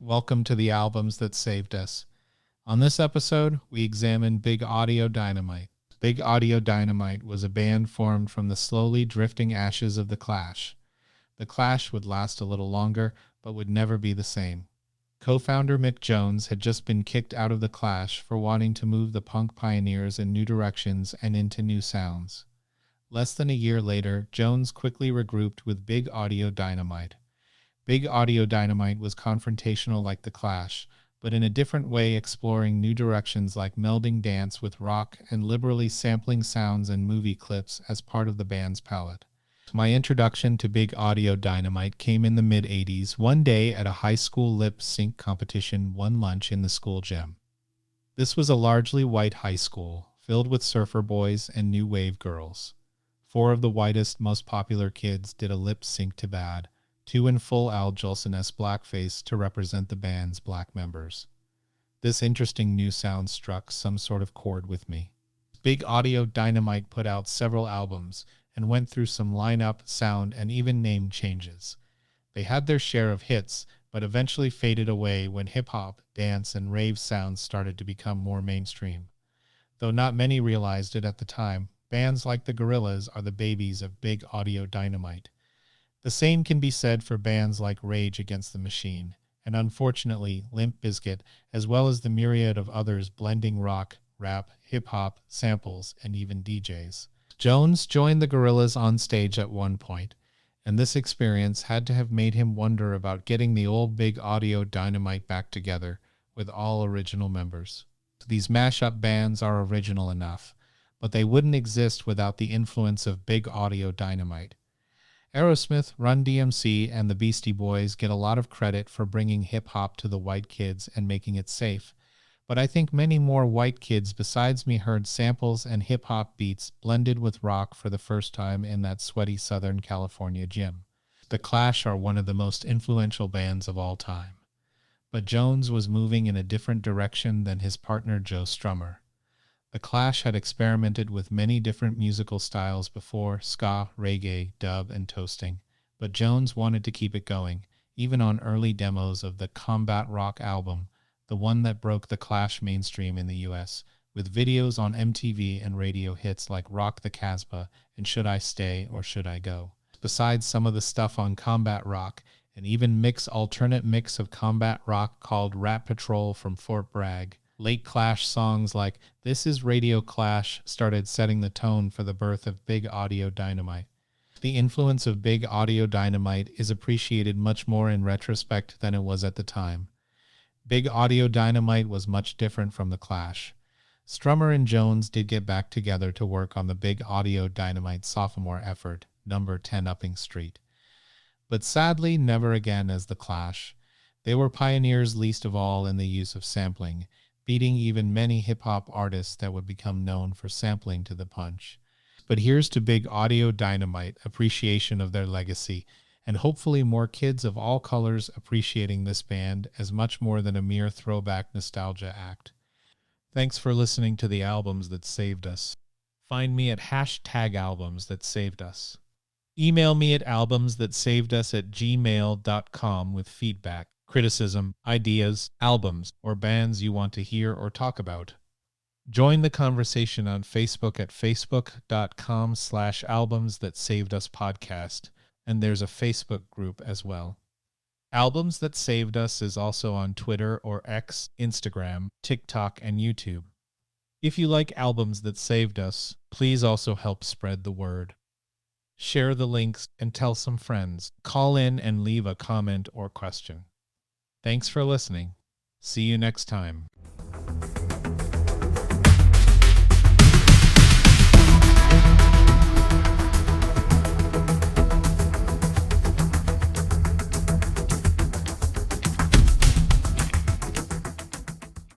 welcome to the albums that saved us. On this episode, we examine Big Audio Dynamite. Big Audio Dynamite was a band formed from the slowly drifting ashes of The Clash. The Clash would last a little longer, but would never be the same. Co-founder Mick Jones had just been kicked out of The Clash for wanting to move the punk pioneers in new directions and into new sounds. Less than a year later, Jones quickly regrouped with Big Audio Dynamite. Big Audio Dynamite was confrontational like The Clash, but in a different way, exploring new directions like melding dance with rock and liberally sampling sounds and movie clips as part of the band's palette. My introduction to Big Audio Dynamite came in the mid-'80s, one day at a high school lip sync competition, one lunch in the school gym. This was a largely white high school, filled with surfer boys and new wave girls. 4 of the whitest, most popular kids did a lip sync to Bad, 2 in full Al Jolson-esque blackface to represent the band's black members. This interesting new sound struck some sort of chord with me. Big Audio Dynamite put out several albums and went through some lineup, sound, and even name changes. They had their share of hits, but eventually faded away when hip-hop, dance, and rave sounds started to become more mainstream. Though not many realized it at the time, bands like the Gorillaz are the babies of Big Audio Dynamite. The same can be said for bands like Rage Against the Machine, and unfortunately Limp Bizkit, as well as the myriad of others blending rock, rap, hip-hop, samples, and even DJs. Jones joined the Gorillaz on stage at one point, and this experience had to have made him wonder about getting the old Big Audio Dynamite back together with all original members. These mashup bands are original enough, but they wouldn't exist without the influence of Big Audio Dynamite. Aerosmith, Run DMC, and the Beastie Boys get a lot of credit for bringing hip-hop to the white kids and making it safe, but I think many more white kids besides me heard samples and hip-hop beats blended with rock for the first time in that sweaty Southern California gym. The Clash are one of the most influential bands of all time, but Jones was moving in a different direction than his partner Joe Strummer. The Clash had experimented with many different musical styles before: ska, reggae, dub, and toasting, but Jones wanted to keep it going, even on early demos of the Combat Rock album, the one that broke the Clash mainstream in the US, with videos on MTV and radio hits like Rock the Casbah and Should I Stay or Should I Go. Besides some of the stuff on Combat Rock, an even alternate mix of combat rock called Rat Patrol from Fort Bragg. Late Clash songs like This Is Radio Clash started setting the tone for the birth of Big Audio Dynamite. The influence of Big Audio Dynamite is appreciated much more in retrospect than it was at the time. Big Audio Dynamite was much different from The Clash. Strummer and Jones did get back together to work on the Big Audio Dynamite sophomore effort, number 10 Upping Street. But sadly, never again as The Clash. They were pioneers least of all in the use of sampling, beating even many hip-hop artists that would become known for sampling to the punch. But here's to Big Audio Dynamite, appreciation of their legacy, and hopefully more kids of all colors appreciating this band as much more than a mere throwback nostalgia act. Thanks for listening to the albums that saved us. Find me at #albumsthatsavedus. Email me at albumsthatsavedus@gmail.com with feedback, criticism, ideas, albums, or bands you want to hear or talk about. Join the conversation on Facebook at facebook.com/albumsthatsaveduspodcast, and there's a Facebook group as well. Albums That Saved Us is also on Twitter or X, Instagram, TikTok, and YouTube. If you like Albums That Saved Us, please also help spread the word. Share the links and tell some friends. Call in and leave a comment or question. Thanks for listening. See you next time.